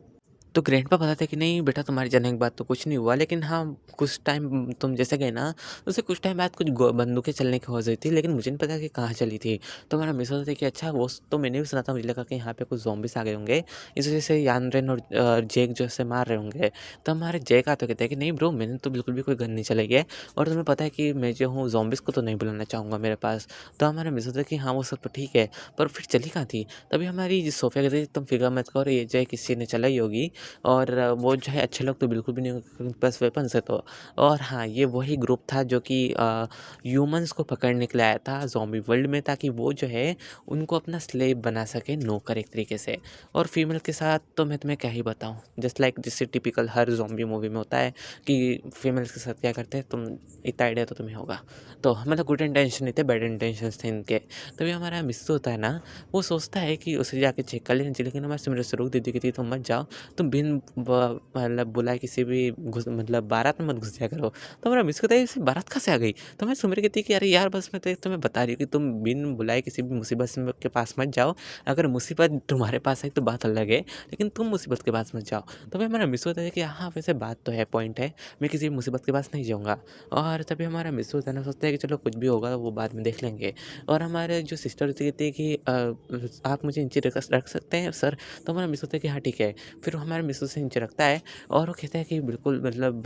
तो ग्रैंडपा बताते हैं कि नहीं बेटा, तुम्हारे जाने के बाद तो कुछ नहीं हुआ, लेकिन हाँ कुछ टाइम तुम जैसे गए ना, तो उससे कुछ टाइम बाद कुछ बंदूकें चलने की आवाज़ आई थी, लेकिन मुझे नहीं पता कि कहाँ चली थी। तो हमारा मिस होता है कि अच्छा वो तो मैंने भी सुना था, मुझे लगा कि यहाँ पे कुछ ज़ॉम्बिस आ गए होंगे, इस वजह से यानरेन और जेक जो है मार रहे होंगे। तो हमारे जेक आते कहते हैं कि नहीं ब्रो, मैंने तो बिल्कुल भी कोई गन नहीं चलाई है, और तुम्हें पता है कि मैं जो हूँ ज़ॉम्बिस को तो नहीं बुलाना चाहूँगा मेरे पास। तो हमारा मिस होता है कि हाँ वो सब तो ठीक है, पर फिर चली कहाँ थी? तभी हमारी सोफिया कहती है तुम फिक्र मत करो, ये जो है किसी ने चलाई होगी, और वो जो है अच्छे लोग तो बिल्कुल भी नहीं होंगे उनके पास वेपन्स है तो। और हाँ, ये वही ग्रुप था जो कि ह्यूमन्स को पकड़ने के लिए आया था ज़ॉम्बी वर्ल्ड में, ताकि वो जो है उनको अपना स्लेव बना सके, नौकर एक तरीके से। और फीमेल के साथ तो मैं तुम्हें क्या ही बताऊँ, जस्ट लाइक जैसे टिपिकल हर ज़ॉम्बी मूवी में होता है कि फीमेल्स के साथ क्या करते हैं, तुम इतना आइडिया तो तुम्हें होगा। तो मतलब गुड इंटेंशन नहीं थे, बैड इंटेंशंस थे इनके। तभी हमारा मिस्सू होता है ना, वो सोचता है कि उसे जाके चेक कर लेना चाहिए, लेकिन हमारे से मेरे से रोक देती कि तुम मत जाओ, तुम बिन मतलब बुलाए किसी भी मतलब बारात में मत घुस जाया करो। तो हमारा मिस कहता है इसे बारात कहाँ से आ गई? तो मैं सुमिर कहती है कि अरे यार बस मैं तो तुम्हें बता रही हूँ कि तुम बिन बुलाए किसी भी मुसीबत के पास मत जाओ। अगर मुसीबत तुम्हारे पास आई तो बात अलग है, लेकिन तुम मुसीबत के पास मत जाओ। तो भाई हमारा मिस होता है कि हाँ वैसे बात तो है, पॉइंट है, मैं किसी भी मुसीबत के पास नहीं जाऊँगा। और तभी हमारा मिस होता है ना, सोचता है कि चलो कुछ भी होगा वो बाद में देख लेंगे। और हमारे जो सिस्टर होती कहती है कि आप मुझे नीचे रख सकते हैं सर? तो हमारा मिस होता है कि हाँ ठीक है। फिर हमारे मिसेस से नीचे रखता है, और वो कहता है कि बिल्कुल मतलब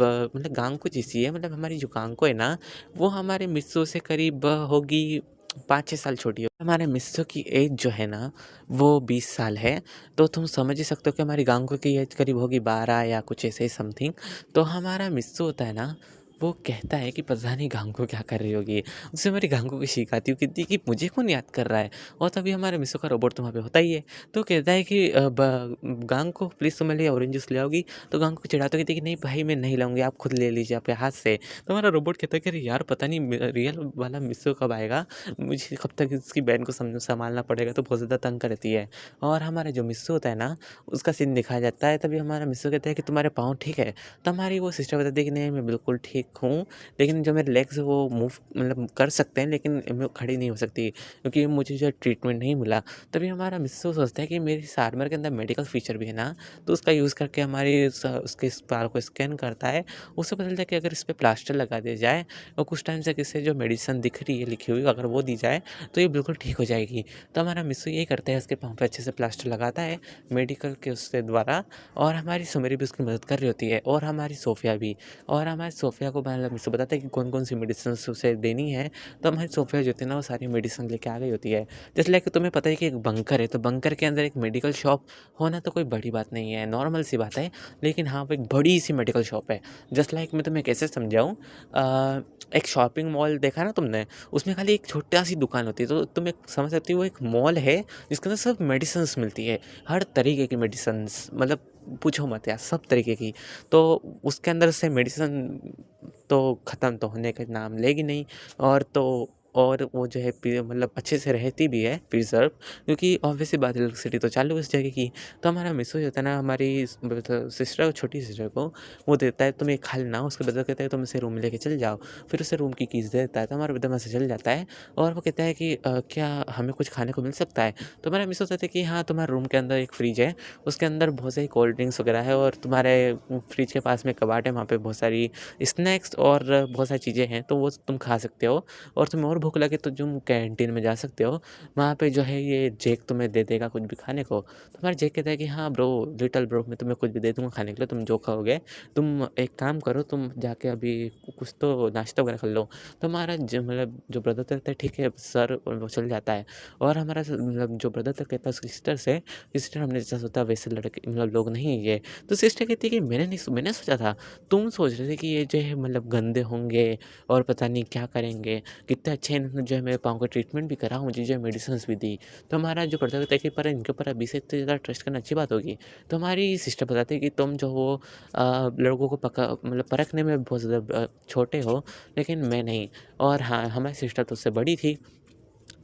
गांगको जैसी है, मतलब हमारी जो गांगको है ना, वो हमारे मिस्सों से करीब होगी 5-6 साल छोटी हो। हमारे मिस्सों की एज जो है ना, वो 20 साल है। तो तुम समझ ही सकते हो कि हमारी गांगको की एज करीब होगी 12 या कुछ ऐसे ही समथिंग। तो हमारा मिस्सो होता है ना, वो कहता है कि पता नहीं गांगको क्या कर रही होगी। उससे हमारी गांगको की चीख आती है, कहती है कि मुझे कौन याद कर रहा है। और तभी हमारे मिस्सो का रोबोट तो वहाँ पे होता ही है। तो कहता है कि गांग को प्लीज़ तुम मेरे लिए ऑरेंज जूस ले आओगी। तो गांग को चिढ़ाते कहती है कि नहीं भाई मैं नहीं लाऊंगी, आप खुद ले लीजिए अपने हाथ से। तो हमारा रोबोट कहता है कि अरे यार पता नहीं रियल वाला मिस्सो कब आएगा, मुझे कब तक इसकी बहन को संभालना पड़ेगा, तो बहुत ज़्यादा तंग करती है। और हमारा जो मिस्सो होता है ना, उसका सीन दिखाया जाता है। तभी हमारा मिस्सो कहता है कि तुम्हारे पाँव ठीक है? तो हमारी वो सिस्टर बताती है कि नहीं मैं बिल्कुल ठीक हूँ, लेकिन जो मेरे लेग्स वो मूव मतलब कर सकते हैं, लेकिन मैं खड़ी नहीं हो सकती, क्योंकि मुझे जो ट्रीटमेंट नहीं मिला। तभी हमारा मिस्सू सोचता है कि मेरी इस आर्मर के अंदर मेडिकल फीचर भी है ना, तो उसका यूज़ करके हमारी उसके इस पार को स्कैन करता है। उससे पता चलता है कि अगर इस पे प्लास्टर लगा दिया जाए और कुछ टाइम से किसे जो मेडिसिन दिख रही है लिखी हुई, अगर वो दी जाए तो ये बिल्कुल ठीक हो जाएगी। तो हमारा मिस्सू यही करता है, उसके पाँव पे अच्छे से प्लास्टर लगाता है मेडिकल के उसके द्वारा। और हमारी सुमेरी भी उसकी मदद कर रही होती है, और हमारी सोफिया भी। और हमारी सोफिया को मतलब मिस्सू बताता है कि कौन कौन सी मेडिसिन उसे देनी है। तो हमारी सोफिया जो होती है ना, वो सारी मेडिसिन लेके आ गई होती है। जैसे लाइक तुम्हें पता है कि एक बंकर है, तो बंकर के अंदर एक मेडिकल शॉप होना तो कोई बड़ी बात नहीं है, नॉर्मल सी बात है। लेकिन हाँ, वो एक बड़ी सी मेडिकल शॉप है। जस्ट लाइक मैं तुम्हें कैसे समझाऊँ, एक शॉपिंग मॉल देखा ना तुमने, उसमें खाली एक छोटा सी दुकान होती है, तो तुम एक समझ सकती हो वो एक मॉल है जिसके अंदर सब मेडिसिन्स मिलती है, हर तरीके की मेडिसिन्स, मतलब पूछो मत यार, सब तरीके की। तो उसके अंदर से मेडिसिन तो ख़त्म तो होने का नाम लेगी नहीं। और तो और वो जो है मतलब अच्छे से रहती भी है प्रिज़र्व, क्योंकि ऑब्वियस सी बात है इलेक्ट्रिसिटी तो चालू है उस जगह की। तो हमारा मिसो जो होता है ना, हमारी मतलब सिस्टर को, छोटी सिस्टर को, वो देता है तुम ये खा लेना, उसके बदले कहता है तुम इसे रूम में लेके चल जाओ। फिर उसे रूम की कीज़ दे देता है, तो हमारा एकदम से चल जाता है और वो कहता है कि क्या हमें कुछ खाने को मिल सकता है? तो हमारा मिस होता था कि हाँ, तुम्हारे रूम के अंदर एक फ्रिज है, उसके अंदर बहुत सारी कोल्ड ड्रिंक्स वगैरह है और तुम्हारे फ्रिज के पास में कबाट है, वहाँ पे बहुत सारी स्नैक्स और बहुत सारी चीज़ें हैं, तो वो तुम खा सकते हो। और तुम्हें और भूख लगे तो तुम कैंटीन में जा सकते हो, वहाँ पे जो है ये जैक तुम्हें दे देगा कुछ भी खाने को। तो हमारा जैक कहता है कि हाँ ब्रो, लिटिल ब्रो, मैं तुम्हें कुछ भी दे दूँगा खाने के लिए, तुम जो खाओगे। तुम एक काम करो, तुम जाके अभी कुछ तो नाश्ता वगैरह कर लो। तो हमारा मतलब जो ब्रदर कहता है ठीक है सर, और वो चल जाता है। और हमारा मतलब जो ब्रदर कहता है उसकी सिस्टर से, कि सिस्टर हमने जैसा सोचा वैसे लड़के मतलब लोग नहीं है ये। तो सिस्टर कहती है कि मैंने सोचा था, तुम सोच रहे थे कि ये जो है मतलब गंदे होंगे और पता नहीं क्या करेंगे, कितने अच्छे इन्होंने जो है मेरे पाँव का ट्रीटमेंट भी करा, मुझे जो है मेडिसिन भी दी। तो हमारा जो ब्रदर कहता है कि पर इनके ऊपर अभी से इतने ज़्यादा ट्रस्ट करना अच्छी बात होगी। तो हमारी सिस्टर बताती है कि तुम जो हो लड़कों को पका मतलब परखने में बहुत ज़्यादा छोटे हो, लेकिन मैं नहीं। और हाँ, हमारी सिस्टर तो उससे बड़ी थी,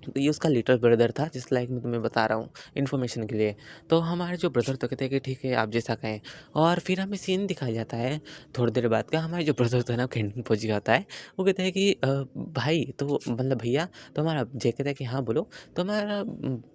तो ये उसका लिटिल ब्रदर था, जिस लाइक मैं तुम्हें बता रहा हूँ इन्फॉर्मेशन के लिए। तो हमारे जो ब्रदर तो कहते हैं कि ठीक है आप जैसा कहें। और फिर हमें सीन दिखाया जाता है थोड़ी देर बाद का, हमारे जो ब्रदर था ना कैंटीन पहुँच जाता है। वो कहता है कि भाई तो मतलब भैया, तो हमारा जय कहता है कि हाँ बोलो। तो हमारा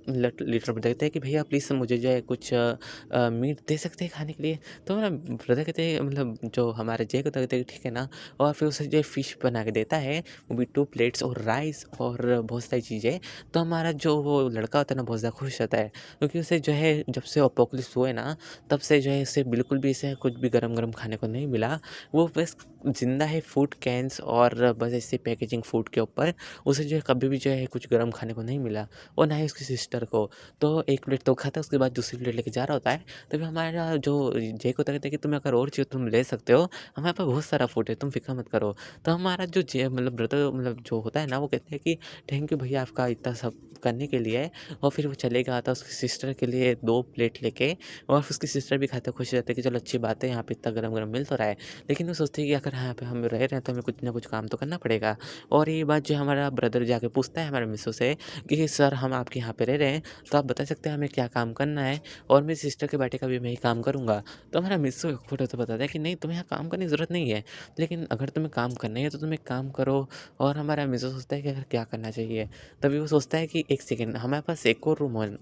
लिटिल ब्रदर कहता है कि भैया प्लीज़ मुझे जो है कुछ मीट दे सकते हैं खाने के लिए। तो हमारा ब्रदर कहते हैं मतलब जो हमारे जय को कहते हैं कि ठीक है ना। और फिर उसे जो फ़िश बना के देता है, वो भी 2 प्लेट्स और राइस और बहुत सारी चीज़ें। तो हमारा जो वो लड़का होता है ना बहुत ज़्यादा खुश रहता है, क्योंकि उसे जो है जब से अपोकेलिप्स हुए ना, तब से जो है इसे बिल्कुल भी इसे कुछ भी गरम-गरम खाने को नहीं मिला। वो बस ज़िंदा है फूड कैन्स और बस ऐसे पैकेजिंग फूड के ऊपर। उसे जो है कभी भी जो है कुछ गरम खाने को नहीं मिला, और ना ही उसकी सिस्टर को। तो 1 प्लेट तो खाता है, उसके बाद दूसरी प्लेट लेके जा रहा होता है। तभी हमारा जो जैक होता कहता है कि तुम्हें अगर और चाहिए तो तुम ले सकते हो, हमारे पास बहुत सारा फूड है, तुम फ़िक्र मत करो। तो हमारा जो मतलब ब्रदर मतलब जो होता है ना, वो कहते हैं कि थैंक यू भैया आपका इतना सब करने के लिए। और फिर वो चलेगा आता उसकी सिस्टर के लिए 2 प्लेट लेके, और फिर उसकी सिस्टर भी खाते खुश रहती है कि चलो अच्छी बात है, यहाँ पे इतना गरम-गरम मिल तो रहा है। लेकिन वो सोचती है कि अगर यहाँ पे हम रह रहे हैं तो हमें कुछ ना कुछ काम तो करना पड़ेगा। और ये बात जो हमारा ब्रदर जाके पूछता है हमारे मिसेस से कि सर हम आपके यहाँ पे रह रहे हैं, तो आप बता सकते हैं हमें क्या काम करना है, और मेरी सिस्टर के बेटे का भी मैं ही काम करूँगा। तो हमारा मिसेस खोटा तो बताता है कि नहीं, तुम्हें यहाँ काम करने की ज़रूरत नहीं है, लेकिन अगर तुम्हें काम करना ही है तो तुम एक काम करो। और हमारा मिसेस सोचता है कि अगर क्या करना चाहिए। तभी वो सोचता है कि एक सेकंड, हमारे पास एक और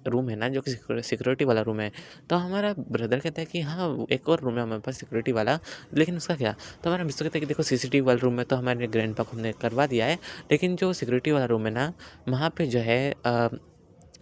रूम है ना जो कि सिक्योरिटी वाला रूम है। तो हमारा ब्रदर कहता है कि हाँ एक और रूम है हमारे पास सिक्योरिटी वाला, लेकिन उसका क्या? तो हमारा मिस्टर कहता है कि देखो सीसीटीवी वाला रूम में तो हमारे ग्रैंडपा को हमने करवा दिया है, लेकिन जो सिक्योरिटी वाला रूम है ना, वहाँ पे जो है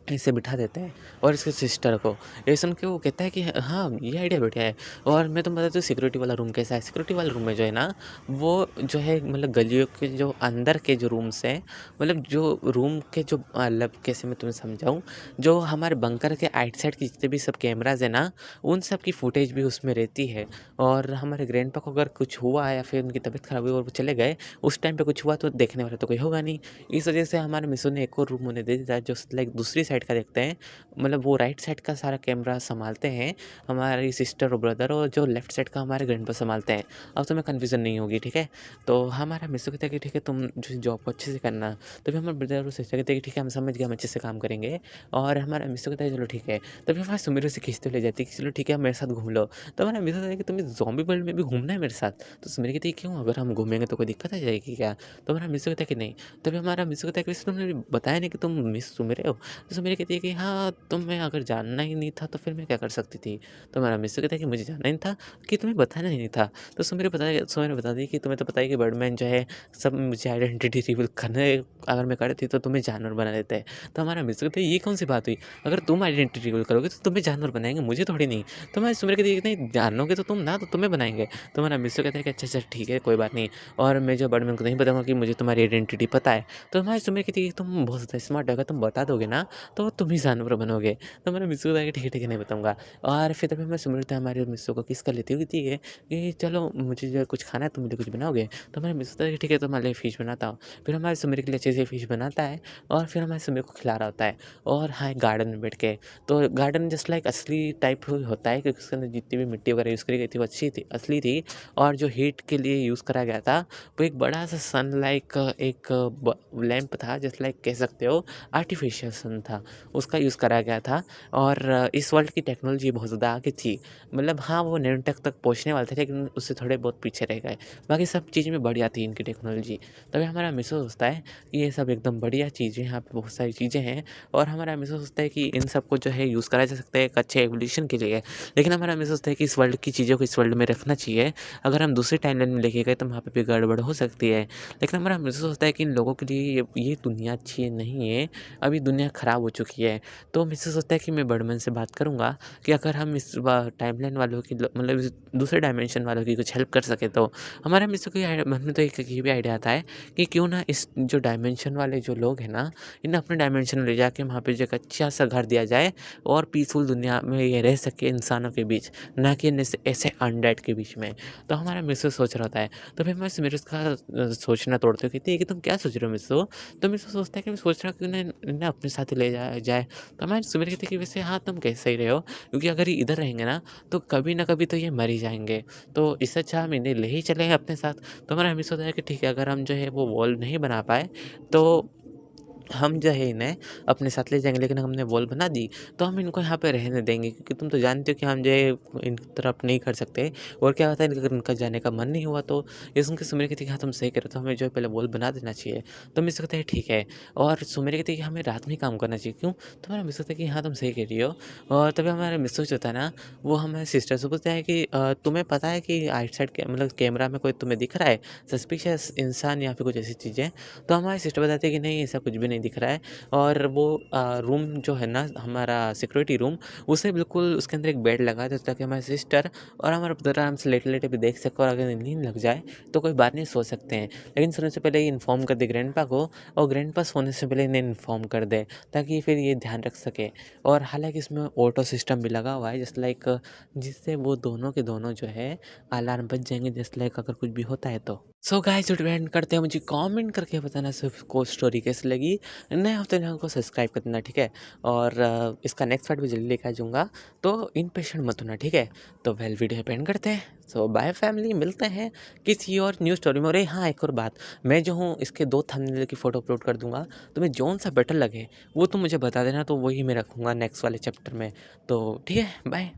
इसे बिठा देते हैं और इसके सिस्टर को। ये सुन के वो कहता है कि हाँ ये आइडिया बढ़िया है। और मैं तुम्हें बताती हूँ सिक्योरिटी वाला रूम कैसा है। सिक्योरिटी वाले रूम में जो है ना, वो जो है मतलब गलियों के जो अंदर के जो रूम्स हैं, मतलब जो रूम के जो मतलब कैसे मैं तुम्हें समझाऊँ, जो हमारे बंकर के आइट साइड के जितने भी सब कैमराज है ना, उन सब की फुटेज भी उसमें रहती है। और हमारे ग्रैंडपा को अगर कुछ हुआ या फिर उनकी तबीयत खराब हुई और वो चले गए, उस टाइम पे कुछ हुआ तो देखने वाला तो कोई होगा नहीं। इस वजह से हमारे मिसो ने एक और रूम उन्हें दे दिया जो लाइक दूसरी साइड का देखते हैं। मतलब वो राइट साइड का सारा कैमरा संभालते हैं हमारी सिस्टर और ब्रदर, और जो लेफ्ट साइड का हमारे ग्रैंडपा संभालते हैं। अब तुम्हें कन्फ्यूज़न नहीं होगी, ठीक है? तो हमारा मिसो कहता है कि ठीक है तुम जो जॉब को अच्छे से करना। तभी हमारे ब्रदर और सिस्टर कहते हैं कि ठीक है हम समझ गए, हम अच्छे से काम करेंगे। और हमारा मिसो कहता है चलो ठीक है। तभी हमारे सुमिरो से खींचते हुए ले जाती है कि चलो ठीक है, आप मेरे साथ घूम लो। तो हमारा मिसो कहता है कि तुम्हें ज़ॉम्बी वर्ल्ड में भी घूमना है मेरे साथ? तो सुमिरो कहती है क्यों, अगर हम घूमेंगे तो कोई दिक्कत आ जाएगी क्या? तो हमारा मिसो कहता है कि नहीं। तभी हमारा मिसो कहता है कि वैसे तुमने बताया नहीं कि तुम मिस सुमिरो हो। तो सुमिरो कहती है कि हाँ, तुम्हें अगर जानना ही नहीं था तो फिर मैं क्या कर सकती थी? तो हमारा मिसो कहता है कि मुझे जानना ही नहीं था, कि तुम्हें बताना ही नहीं था। तो सुमिरो बता दी कि तुम्हें तो पता है कि बर्डमैन जो है सब मुझे आइडेंटिटी रिवील करने अगर मैं करती तो तुम्हें जानवर बना देते हैं। तो हमारा मिसो कहता है ये कौन सी बात हुई? अगर तुम आइडेंटिटी रिवील करोगे तो तुम्हें जानवर बनाएँगे, मुझे थोड़ी नहीं। तो हमारी सुमिरो कहती है कि नहीं जानोगे तो तुम ना, तो तुम्हें बनाएँगे। तो हमारा मिसो कहता है कि अच्छा, अच्छा ठीक है कोई बात नहीं, और मैं जो बर्डमैन को नहीं बताऊँगा कि मुझे तुम्हारी आइडेंटिटी पता है। तो हमारी सुमिरो कहती है कि तुम बहुत ज़्यादा स्मार्ट हो, अगर तुम बता दोगे ना तो तुम ही जानवर बनोगे। तो मैंने मिस्सू को कहा कि ठीक है, नहीं बताऊँगा। और फिर तभी मैं सुमृता हमारी मिस्सू को किस कर लेती हुई थी कि चलो मुझे जो कुछ खाना है तुम मेरे लिए कुछ बनाओगे? तो मैंने मिस्सू को कहा कि ठीक है तुम्हारे लिए फ़िश बनाता हूँ। फिर हमारे सुमिर के लिए अच्छे से फ़िश बनाता है और फिर हमारे सुमिर को खिला रहा होता है और हाँ, एक गार्डन में बैठ के। तो गार्डन जस्ट लाइक असली टाइप होता है क्योंकि उसके अंदर जितनी भी मिट्टी वगैरह यूज़ करी गई थी वो अच्छी थी, असली थी। और जो हीट के लिए यूज़ करा गया था वो एक बड़ा-सा सन लाइक एक ब लैंप था जस्ट लाइक कह सकते हो आर्टिफ़िशियल सन था, उसका यूज़ करा गया था। और इस वर्ल्ड की टेक्नोलॉजी बहुत ज़्यादा आगे थी। मतलब हाँ, वो नैनोटेक तक पहुँचने वाले थे लेकिन उससे थोड़े बहुत पीछे रह गए। बाकी सब चीज़ में बढ़िया थी इनकी टेक्नोलॉजी। तभी हमारा मिसेज़ सोचता है कि ये सब एकदम बढ़िया चीज़ है, यहाँ पे बहुत सारी चीज़ें हैं और हमारा मिसेज़ सोचता है कि इन सबको जो है यूज़ करा जा सकता है एक अच्छे एवोल्यूशन के लिए। लेकिन हमारा मिसेज़ सोचता है कि इस वर्ल्ड की चीज़ों को इस वर्ल्ड में रखना चाहिए। अगर हम दूसरी टाइमलाइन में लेके गए तो वहाँ पे भी गड़बड़ हो सकती है। लेकिन हमारा मिसेज़ सोचता है कि इन लोगों के लिए ये दुनिया अच्छी नहीं है, अभी दुनिया ख़राब हो चुकी है। तो मिसेज़ सोचता है कि मैं बड़मन से बात करूँगा कि अगर हम इस टाइमलाइन वालों की मतलब इस दूसरे डायमेंशन वालों की कुछ हेल्प कर सकें तो। हमारे मिसेज़ को ये मन में तो एक ये भी आइडिया आता है कि क्यों ना इस जो डायमेंशन वाले जो लोग हैं ना, इन्हें अपने डायमेंशन में ले जाके वहाँ पे जो एक अच्छा-सा घर दिया जाए और पीसफुल दुनिया में ये रह सके इंसानों के बीच, ना कि ऐसे अनडेड के बीच में। तो हमारा मिसेज़ सोच रहा होता है। तो फिर मैं मिसेज़ का सोचना तोड़ते हुए कहती है कि तुम क्या सोच रहे हो मिसेज़? तो मिसेज़ सोचता है कि मैं सोच रहा हूँ कि उन्हें इन्हें अपने साथ ही ले जाया जाए। तो हमारी सुमिर कहती है कि वैसे हाँ, तुम कह सही रहे हो क्योंकि अगर ये इधर रहेंगे ना, तो कभी ना कभी तो ये मर ही जाएँगे। तो इससे अच्छा हम इन्हें ले ही चलें अपने साथ। तो हमारा हमेशा होता है कि ठीक है, अगर हम जो है वो वॉल नहीं बना पाए, तो हम जो है इन्हें अपने साथ ले जाएँगे, लेकिन हमने वॉल बना दी, तो हम इनको यहाँ पे रहने देंगे क्योंकि तुम तो जानते हो कि हम जो है इनकी तरफ नहीं कर सकते और क्या होता है अगर इनका जाने का मन नहीं हुआ तो ये सुन के सुमेर कहती है कि हाँ, तुम सही कह रहे हो, तो हमें जो है पहले वॉल बना देना चाहिए। तो मिस कहते हैं ठीक है और सुमेर कहती है कि हमें रात में ही काम करना चाहिए, क्यों? तो हमारा मिस कहता है कि हाँ, तुम सही कह रही हो। और तभी हमारा मिसेज जो होता है ना, वो हमारे सिस्टर से पूछता है कि तुम्हें पता है कि आउटसाइड के मतलब कैमरा में कोई तुम्हें दिख रहा है, सस्पिशियस इंसान या फिर कुछ ऐसी चीज़ें? तो हमारी सिस्टर बताती है कि नहीं, ऐसा कुछ भी नहीं दिख रहा है। और वो रूम जो है ना हमारा सिक्योरिटी रूम, उसे बिल्कुल उसके अंदर एक बेड लगा था ताकि हमारी सिस्टर और हमारा ब्रदर आराम से लेटे-लेटे भी देख सके और अगर नींद लग जाए तो कोई बात नहीं, सो सकते हैं। लेकिन सोने से पहले ये इन्फॉर्म कर दे ग्रैंडपा को और ग्रैंडपा सोने से पहले इन्हें इन्फॉर्म कर दे ताकि फिर ये ध्यान रख सके। और हालाँकि इसमें ऑटो सिस्टम भी लगा हुआ है जस्ट लाइक, जिससे वो दोनों के दोनों जो है अलार्म बज जाएँगे जस्ट लाइक अगर कुछ भी होता है तो। सो गाइस, वीडियो एंड करते हैं, मुझे कमेंट करके बताना सिर्फ को स्टोरी कैसी लगी। नए हो तो चैनल को सब्सक्राइब कर देना, ठीक है? और इसका नेक्स्ट पार्ट भी जल्दी लेके आ जाऊँगा, तो इम्पेशेंट मत होना, ठीक है? तो वेल, वीडियो पे एंड करते हैं। सो बाय फैमिली, मिलते हैं किसी और न्यू स्टोरी में। और हाँ, एक और बात, मैं जो हूँ इसके 2 थंबनेल की फ़ोटो अपलोड कर दूँगा, तुम्हें जौन-सा बेटर लगे वो तुम मुझे बता देना, तो वही मैं रखूँगा नेक्स्ट वाले चैप्टर में। तो ठीक है, बाय।